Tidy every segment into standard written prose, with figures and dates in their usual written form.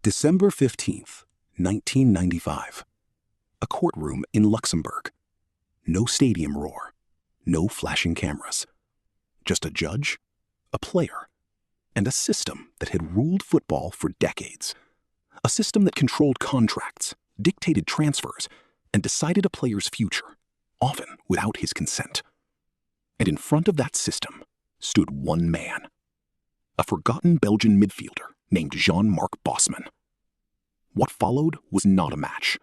December 15th, 1995. A courtroom in Luxembourg. No stadium roar. No flashing cameras. Just a judge, a player, and a system that had ruled football for decades. A system that controlled contracts, dictated transfers, and decided a player's future, often without his consent. And in front of that system stood one man, a forgotten Belgian midfielder named Jean-Marc Bosman. What followed was not a match.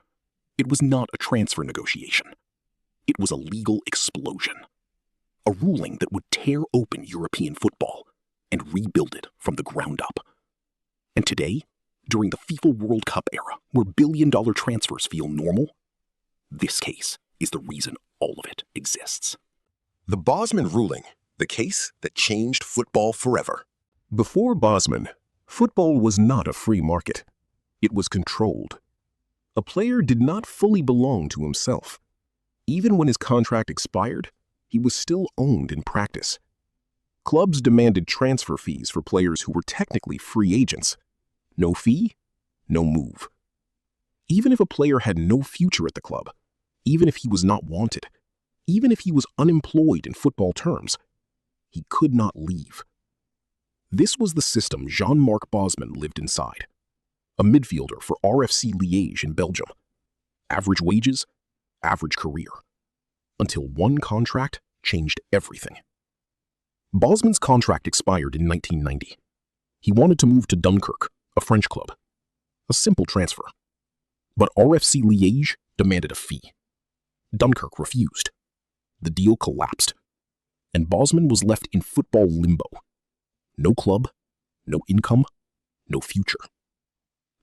It was not a transfer negotiation. It was a legal explosion. A ruling that would tear open European football and rebuild it from the ground up. And today, during the FIFA World Cup era, where billion-dollar transfers feel normal, this case is the reason all of it exists. The Bosman Ruling, the case that changed football forever. Before Bosman, football was not a free market. It was controlled. A player did not fully belong to himself. Even when his contract expired, he was still owned in practice. Clubs demanded transfer fees for players who were technically free agents. No fee, no move. Even if a player had no future at the club, even if he was not wanted, even if he was unemployed in football terms, he could not leave. This was the system Jean-Marc Bosman lived inside. A midfielder for RFC Liège in Belgium. Average wages, average career. Until one contract changed everything. Bosman's contract expired in 1990. He wanted to move to Dunkirk, a French club. A simple transfer. But RFC Liège demanded a fee. Dunkirk refused. The deal collapsed. And Bosman was left in football limbo. No club, no income, no future.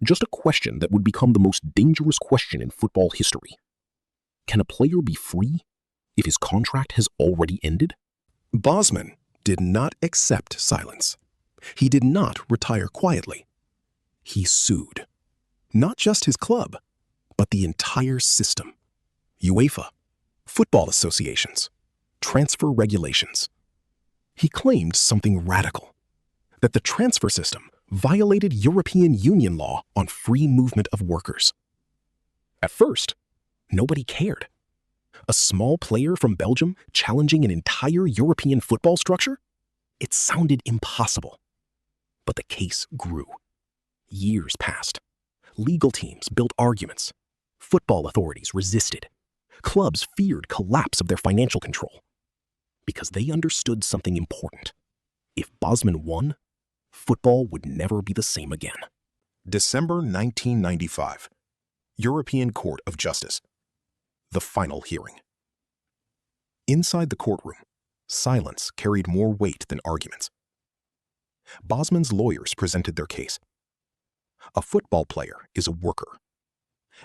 Just a question that would become the most dangerous question in football history. Can a player be free if his contract has already ended? Bosman did not accept silence. He did not retire quietly. He sued. Not just his club, but the entire system. UEFA, football associations, transfer regulations. He claimed something radical, that the transfer system violated European Union law on free movement of workers. At first, nobody cared. A small player from Belgium challenging an entire European football structure? It sounded impossible. But the case grew. Years passed. Legal teams built arguments. Football authorities resisted. Clubs feared collapse of their financial control. Because they understood something important. If Bosman won, football would never be the same again. December 1995. European Court of Justice. The final hearing. Inside the courtroom, silence carried more weight than arguments. Bosman's lawyers presented their case. A football player is a worker,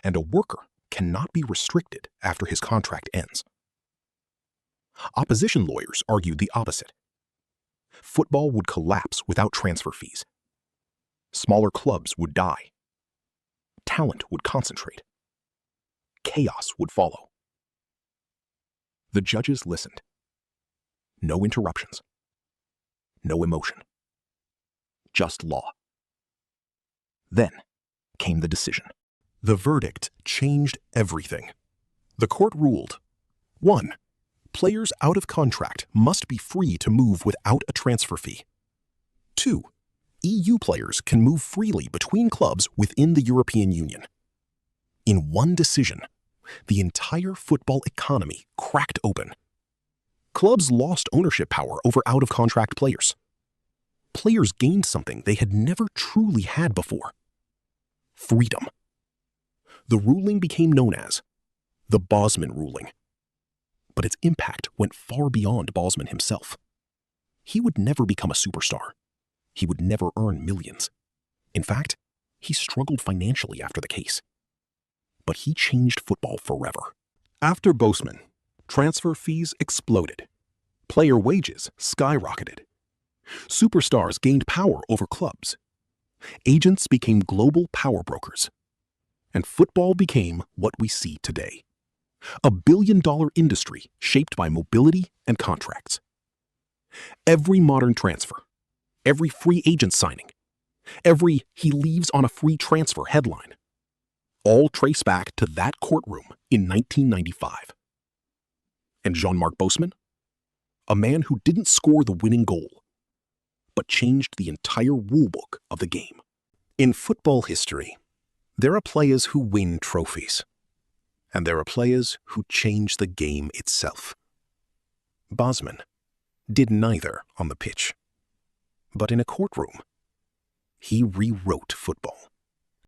and a worker cannot be restricted after his contract ends. Opposition lawyers argued the opposite. Football would collapse without transfer fees. Smaller clubs would die. Talent would concentrate. Chaos would follow. The judges listened. No interruptions. No emotion. Just law. Then came the decision. The verdict changed everything. The court ruled: 1. Players out of contract must be free to move without a transfer fee. 2. EU players can move freely between clubs within the European Union. In one decision, the entire football economy cracked open. Clubs lost ownership power over out-of-contract players. Players gained something they had never truly had before: freedom. The ruling became known as the Bosman Ruling. But its impact went far beyond Bosman himself. He would never become a superstar. He would never earn millions. In fact, he struggled financially after the case. But he changed football forever. After Bosman, transfer fees exploded. Player wages skyrocketed. Superstars gained power over clubs. Agents became global power brokers. And football became what we see today: a billion-dollar industry shaped by mobility and contracts. Every modern transfer, every free agent signing, every "he leaves on a free transfer" headline, all trace back to that courtroom in 1995. And Jean-Marc Bosman? A man who didn't score the winning goal, but changed the entire rulebook of the game. In football history, there are players who win trophies, and there are players who change the game itself. Bosman did neither on the pitch, but in a courtroom, he rewrote football.